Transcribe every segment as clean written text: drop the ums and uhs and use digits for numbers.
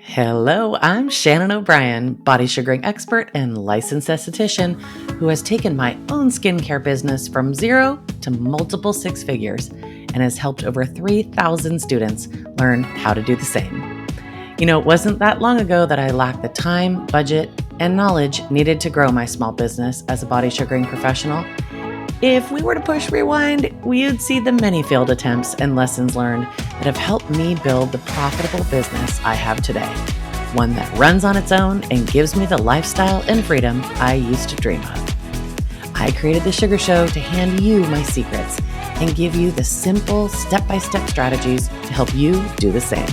Hello, I'm Shannon O'Brien, body sugaring expert and licensed esthetician who has taken my own skincare business from zero to multiple six figures and has helped over 3,000 students learn how to do the same. It wasn't that long ago that I lacked the time, budget, and knowledge needed to grow my small business as a body sugaring professional. If we were to push rewind, we'd see the many failed attempts and lessons learned that have helped me build the profitable business I have today. One that runs on its own and gives me the lifestyle and freedom I used to dream of. I created The Sugar Show to hand you my secrets and give you the simple step-by-step strategies to help you do the same.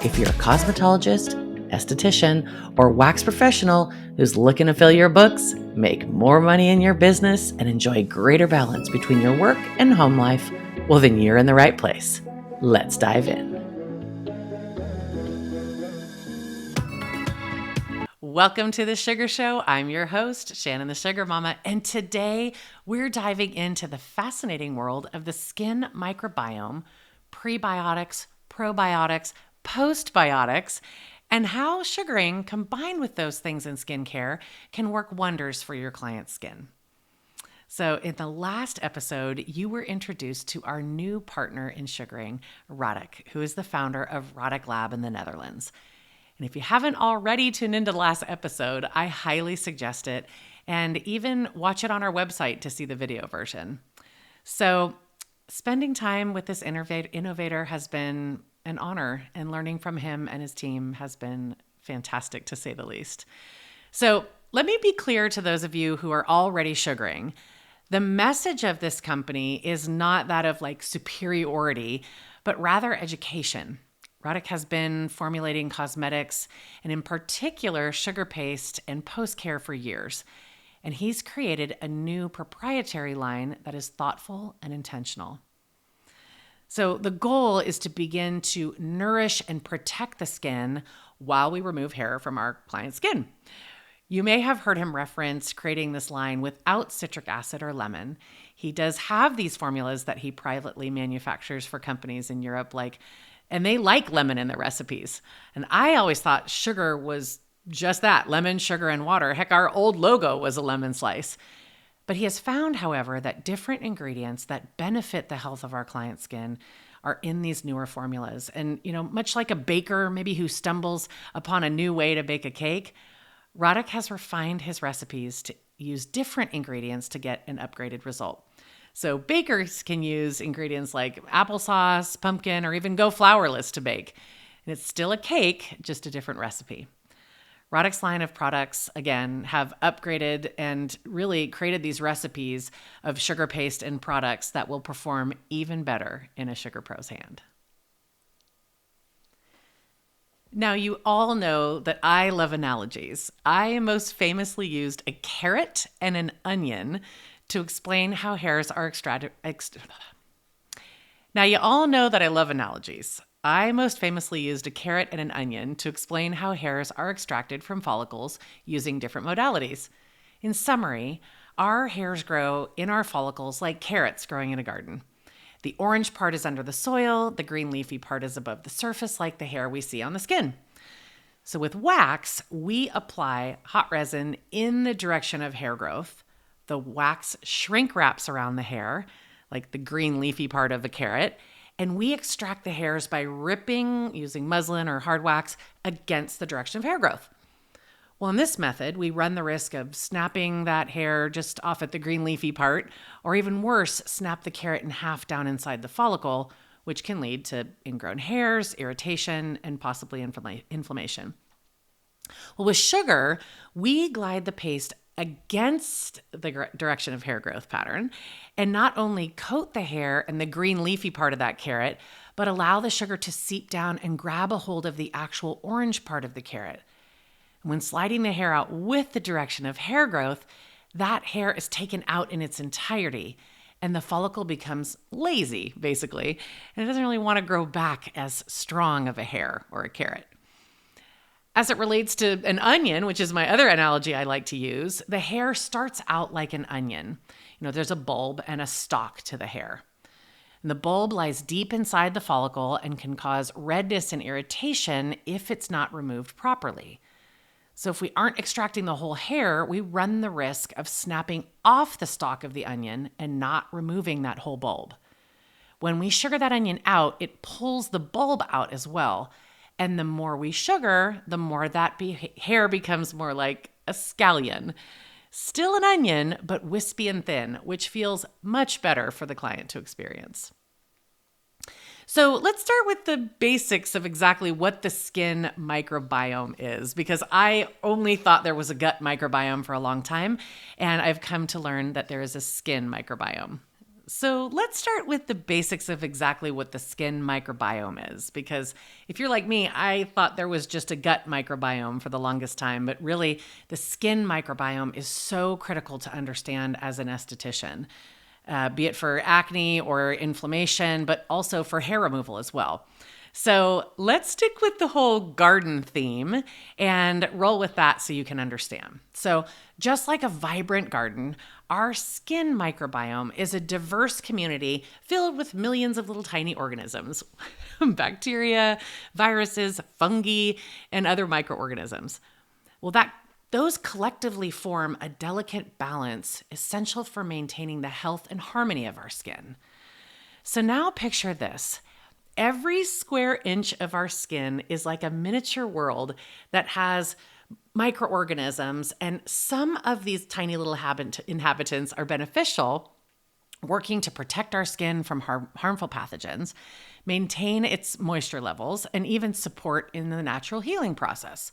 If you're a cosmetologist, esthetician, or wax professional who's looking to fill your books, make more money in your business, and enjoy greater balance between your work and home life, well, then you're in the right place. Let's dive in. Welcome to The Sugar Show. I'm your host, Shannon the Sugar Mama, and today we're diving into the fascinating world of the skin microbiome, prebiotics, probiotics, postbiotics, and how sugaring combined with those things in skincare can work wonders for your client's skin. So in the last episode, you were introduced to our new partner in sugaring, Radeq, who is the founder of Radeq Lab in the Netherlands. And if you haven't already tuned into the last episode, I highly suggest it, and even watch it on our website to see the video version. So spending time with this innovator has been an honor, and learning from him and his team has been fantastic, to say the least. So let me be clear to those of you who are already sugaring. The message of this company is not that of superiority, but rather education. Radeq has been formulating cosmetics, and in particular sugar paste and post-care for years. And he's created a new proprietary line that is thoughtful and intentional. So the goal is to begin to nourish and protect the skin while we remove hair from our client's skin. You may have heard him reference creating this line without citric acid or lemon. He does have these formulas that he privately manufactures for companies in Europe, and they like lemon in their recipes. And I always thought sugar was just that, lemon, sugar, and water. Heck, our old logo was a lemon slice. But he has found, however, that different ingredients that benefit the health of our client's skin are in these newer formulas. And, much like a baker maybe who stumbles upon a new way to bake a cake, Radeq has refined his recipes to use different ingredients to get an upgraded result. So bakers can use ingredients like applesauce, pumpkin, or even go flourless to bake. And it's still a cake, just a different recipe. Radeq's line of products, again, have upgraded and really created these recipes of sugar paste and products that will perform even better in a sugar pro's hand. Now, you all know that I love analogies. I most famously used a carrot and an onion to explain how hairs are extracted. Now, you all know that I love analogies. I most famously used a carrot and an onion to explain how hairs are extracted from follicles using different modalities. In summary, our hairs grow in our follicles like carrots growing in a garden. The orange part is under the soil, the green leafy part is above the surface like the hair we see on the skin. So with wax, we apply hot resin in the direction of hair growth. The wax shrink wraps around the hair, like the green leafy part of the carrot, and we extract the hairs by ripping, using muslin or hard wax, against the direction of hair growth. Well, in this method, we run the risk of snapping that hair just off at the green leafy part, or even worse, snap the carrot in half down inside the follicle, which can lead to ingrown hairs, irritation, and possibly inflammation. Well, with sugar, we glide the paste against the direction of hair growth pattern and not only coat the hair and the green leafy part of that carrot, but allow the sugar to seep down and grab a hold of the actual orange part of the carrot. When sliding the hair out with the direction of hair growth, that hair is taken out in its entirety and the follicle becomes lazy, basically, and it doesn't really want to grow back as strong of a hair or a carrot. As it relates to an onion, which is my other analogy I like to use, the hair starts out like an onion. There's a bulb and a stalk to the hair. And the bulb lies deep inside the follicle and can cause redness and irritation if it's not removed properly. So if we aren't extracting the whole hair, we run the risk of snapping off the stalk of the onion and not removing that whole bulb. When we sugar that onion out, it pulls the bulb out as well. And the more we sugar, the more that hair becomes more like a scallion. Still an onion, but wispy and thin, which feels much better for the client to experience. So let's start with the basics of exactly what the skin microbiome is, because I only thought there was a gut microbiome for a long time, and I've come to learn that there is a skin microbiome. So let's start with the basics of exactly what the skin microbiome is, because if you're like me, I thought there was just a gut microbiome for the longest time, but really the skin microbiome is so critical to understand as an esthetician, be it for acne or inflammation, but also for hair removal as well. So let's stick with the whole garden theme and roll with that so you can understand. So just like a vibrant garden, our skin microbiome is a diverse community filled with millions of little tiny organisms, bacteria, viruses, fungi, and other microorganisms. Well, those collectively form a delicate balance essential for maintaining the health and harmony of our skin. So now picture this. Every square inch of our skin is like a miniature world that has microorganisms, and some of these tiny little inhabitants are beneficial, working to protect our skin from harmful pathogens, maintain its moisture levels, and even support in the natural healing process.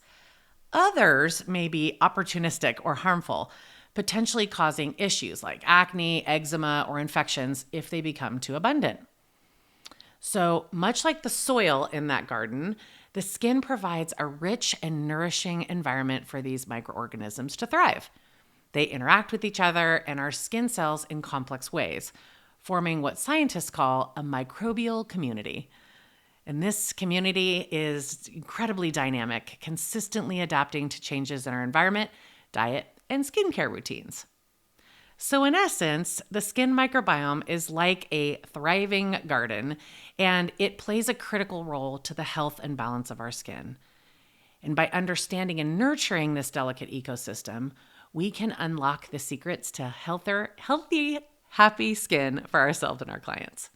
Others may be opportunistic or harmful, potentially causing issues like acne, eczema, or infections if they become too abundant. So much like the soil in that garden, the skin provides a rich and nourishing environment for these microorganisms to thrive. They interact with each other and our skin cells in complex ways, forming what scientists call a microbial community. And this community is incredibly dynamic, consistently adapting to changes in our environment, diet, and skincare routines. So in essence, the skin microbiome is like a thriving garden, and it plays a critical role to the health and balance of our skin. And by understanding and nurturing this delicate ecosystem, we can unlock the secrets to healthy, happy skin for ourselves and our clients.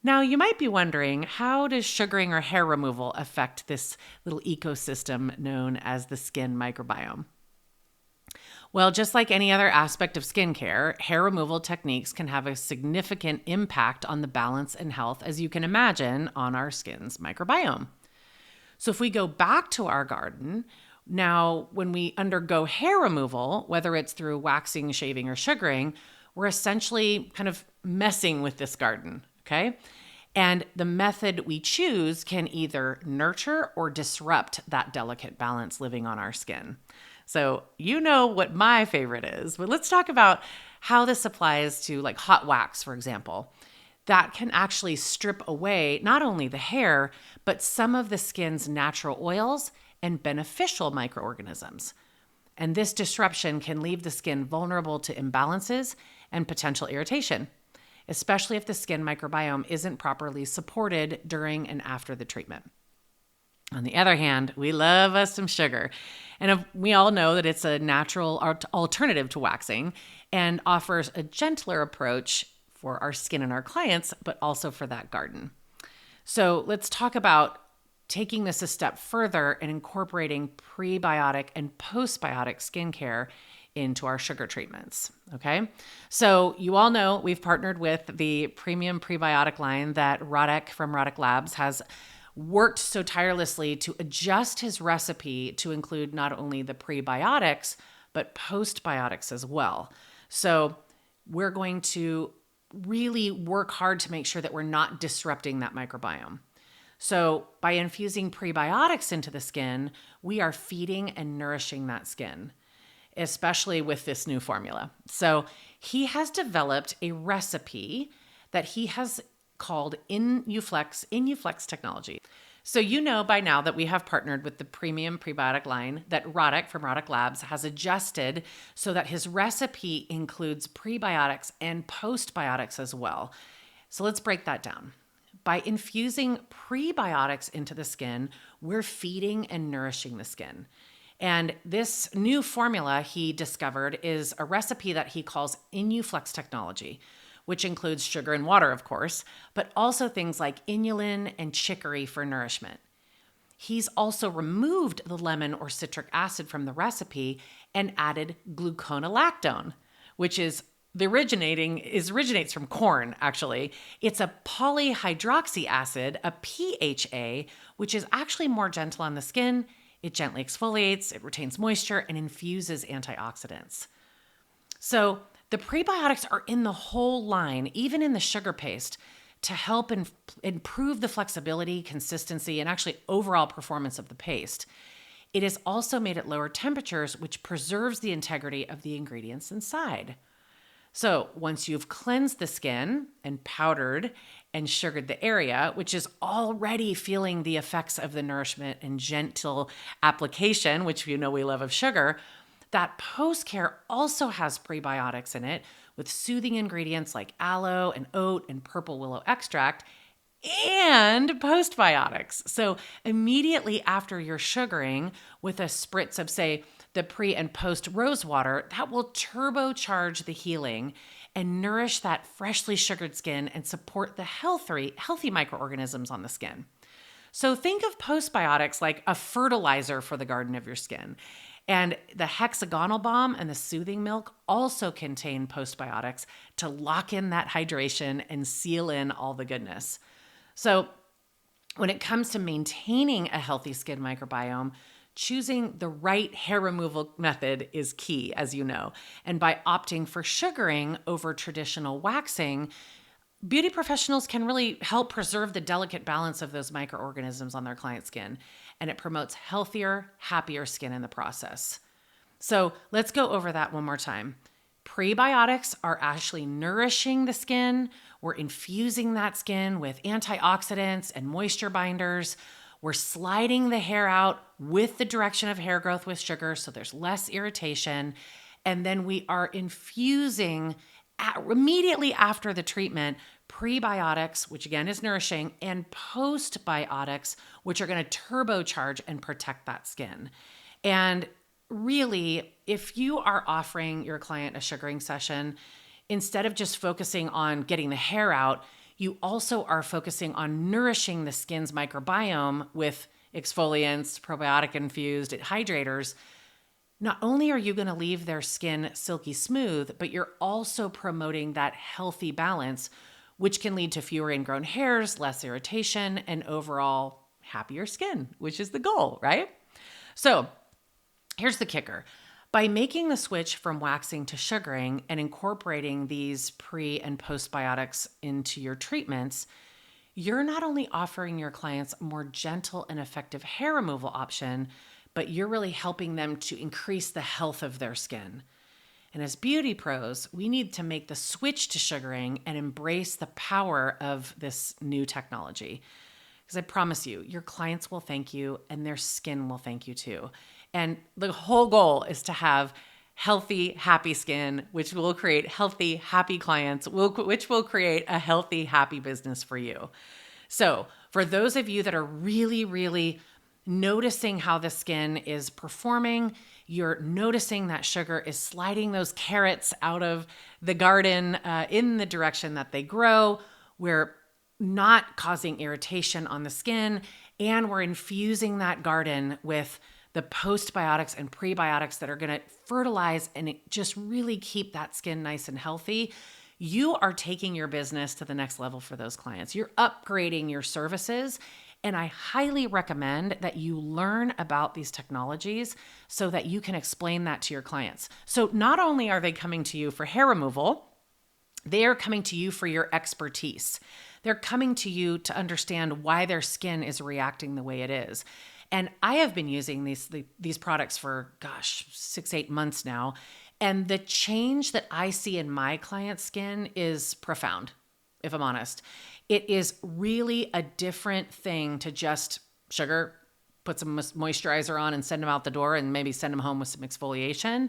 Now, you might be wondering, how does sugaring or hair removal affect this little ecosystem known as the skin microbiome? Well, just like any other aspect of skincare, hair removal techniques can have a significant impact on the balance and health, as you can imagine, on our skin's microbiome. So if we go back to our garden, now when we undergo hair removal, whether it's through waxing, shaving, or sugaring, we're essentially kind of messing with this garden, okay? And the method we choose can either nurture or disrupt that delicate balance living on our skin. So you know what my favorite is, but let's talk about how this applies to like hot wax, for example. That can actually strip away not only the hair, but some of the skin's natural oils and beneficial microorganisms. And this disruption can leave the skin vulnerable to imbalances and potential irritation, especially if the skin microbiome isn't properly supported during and after the treatment. On the other hand, we love us some sugar. And we all know that it's a natural alternative to waxing and offers a gentler approach for our skin and our clients, but also for that garden. So let's talk about taking this a step further and incorporating prebiotic and postbiotic skincare into our sugar treatments, okay? So you all know we've partnered with the premium prebiotic line that Radeq from Radeq Labs has worked so tirelessly to adjust his recipe to include not only the prebiotics, but postbiotics as well. So we're going to really work hard to make sure that we're not disrupting that microbiome. So by infusing prebiotics into the skin, we are feeding and nourishing that skin, especially with this new formula. So he has developed a recipe that he has called Inuflex technology. So you know by now that we have partnered with the premium prebiotic line that Radeq from Radeq Labs has adjusted so that his recipe includes prebiotics and postbiotics as well. So let's break that down. By infusing prebiotics into the skin, we're feeding and nourishing the skin. And this new formula he discovered is a recipe that he calls Inuflex technology, which includes sugar and water, of course, but also things like inulin and chicory for nourishment. He's also removed the lemon or citric acid from the recipe and added gluconolactone, which originates from corn, actually. It's a polyhydroxy acid, a PHA, which is actually more gentle on the skin. It gently exfoliates, it retains moisture, and infuses antioxidants. So the prebiotics are in the whole line, even in the sugar paste, to help improve the flexibility, consistency, and actually overall performance of the paste. It is also made at lower temperatures, which preserves the integrity of the ingredients inside. So once you've cleansed the skin and powdered and sugared the area, which is already feeling the effects of the nourishment and gentle application, which you know we love of sugar, that post-care also has prebiotics in it with soothing ingredients like aloe and oat and purple willow extract and postbiotics. So immediately after you're sugaring with a spritz of, say, the pre and post rose water, that will turbocharge the healing and nourish that freshly sugared skin and support the healthy microorganisms on the skin. So think of postbiotics like a fertilizer for the garden of your skin. And the hexagonal balm and the soothing milk also contain postbiotics to lock in that hydration and seal in all the goodness. So when it comes to maintaining a healthy skin microbiome, choosing the right hair removal method is key, as you know. And by opting for sugaring over traditional waxing, beauty professionals can really help preserve the delicate balance of those microorganisms on their client's skin. And it promotes healthier, happier skin in the process. So let's go over that one more time. Prebiotics are actually nourishing the skin. We're infusing that skin with antioxidants and moisture binders. We're sliding the hair out with the direction of hair growth with sugar so there's less irritation. And then we are infusing immediately after the treatment prebiotics, which again is nourishing, and postbiotics, which are going to turbocharge and protect that skin. And really, if you are offering your client a sugaring session, instead of just focusing on getting the hair out, you also are focusing on nourishing the skin's microbiome with exfoliants, probiotic infused hydrators. Not only are you going to leave their skin silky smooth, but you're also promoting that healthy balance, which can lead to fewer ingrown hairs, less irritation, and overall happier skin, which is the goal, right? So here's the kicker. By making the switch from waxing to sugaring and incorporating these pre and postbiotics into your treatments, you're not only offering your clients a more gentle and effective hair removal option, but you're really helping them to increase the health of their skin. And as beauty pros, we need to make the switch to sugaring and embrace the power of this new technology. Because I promise you, your clients will thank you and their skin will thank you too. And the whole goal is to have healthy, happy skin, which will create healthy, happy clients, which will create a healthy, happy business for you. So for those of you that are really, really noticing how the skin is performing, you're noticing that sugar is sliding those carrots out of the garden in the direction that they grow, we're not causing irritation on the skin, and we're infusing that garden with the postbiotics and prebiotics that are going to fertilize and just really keep that skin nice and healthy. You are taking your business to the next level for those clients. You're upgrading your services. And I highly recommend that you learn about these technologies so that you can explain that to your clients. So not only are they coming to you for hair removal, they are coming to you for your expertise. They're coming to you to understand why their skin is reacting the way it is. And I have been using these products for, 6-8 months now. And the change that I see in my client's skin is profound, if I'm honest. It is really a different thing to just sugar, put some moisturizer on and send them out the door and maybe send them home with some exfoliation.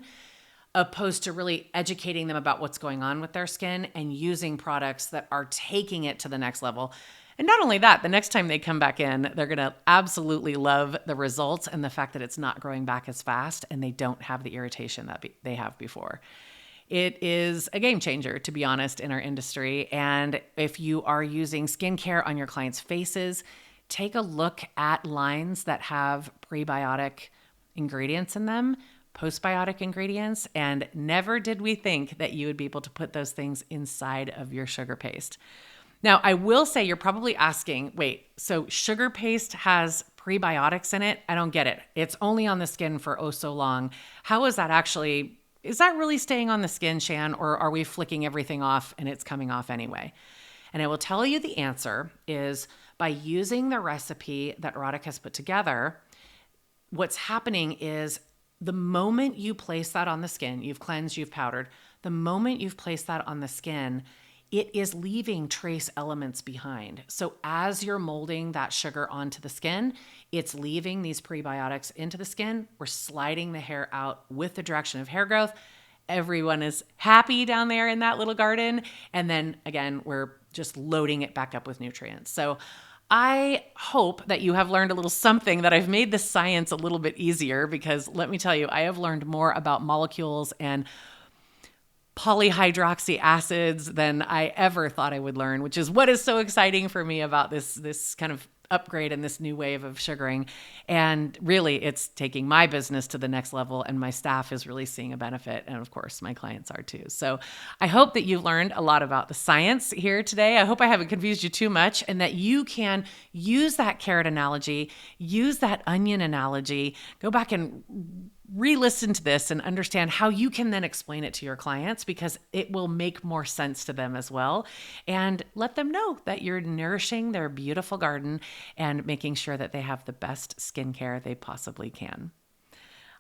opposed to really educating them about what's going on with their skin and using products that are taking it to the next level. And not only that, the next time they come back in, they're going to absolutely love the results and the fact that it's not growing back as fast and they don't have the irritation that they have before. It is a game changer, to be honest, in our industry. And if you are using skincare on your clients' faces, take a look at lines that have prebiotic ingredients in them, postbiotic ingredients, and never did we think that you would be able to put those things inside of your sugar paste. Now, I will say you're probably asking, wait, so sugar paste has prebiotics in it? I don't get it. It's only on the skin for oh so long. How is that actually, is that really staying on the skin, Shan, or are we flicking everything off and it's coming off anyway? And I will tell you the answer is by using the recipe that Radeq has put together, what's happening is the moment you place that on the skin, you've cleansed, you've powdered, the moment you've placed that on the skin, it is leaving trace elements behind. So as you're molding that sugar onto the skin, it's leaving these prebiotics into the skin. We're sliding the hair out with the direction of hair growth. Everyone is happy down there in that little garden. And then again, we're just loading it back up with nutrients. So I hope that you have learned a little something, that I've made the science a little bit easier, because let me tell you, I have learned more about molecules and polyhydroxy acids than I ever thought I would learn, which is what is so exciting for me about this kind of upgrade and this new wave of sugaring. And really, it's taking my business to the next level, and my staff is really seeing a benefit. And of course, my clients are too. So I hope that you've learned a lot about the science here today. I hope I haven't confused you too much, and that you can use that carrot analogy, use that onion analogy, go back and re-listen to this and understand how you can then explain it to your clients, because it will make more sense to them as well. And let them know that you're nourishing their beautiful garden and making sure that they have the best skincare they possibly can.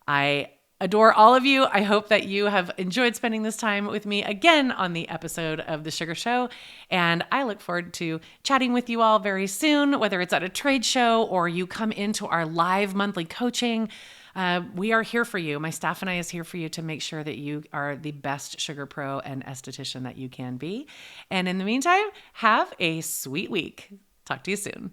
I adore all of you. I hope that you have enjoyed spending this time with me again on the episode of The Sugar Show. And I look forward to chatting with you all very soon, whether it's at a trade show or you come into our live monthly coaching. We are here for you. My staff and I is here for you to make sure that you are the best sugar pro and esthetician that you can be. And in the meantime, have a sweet week. Talk to you soon.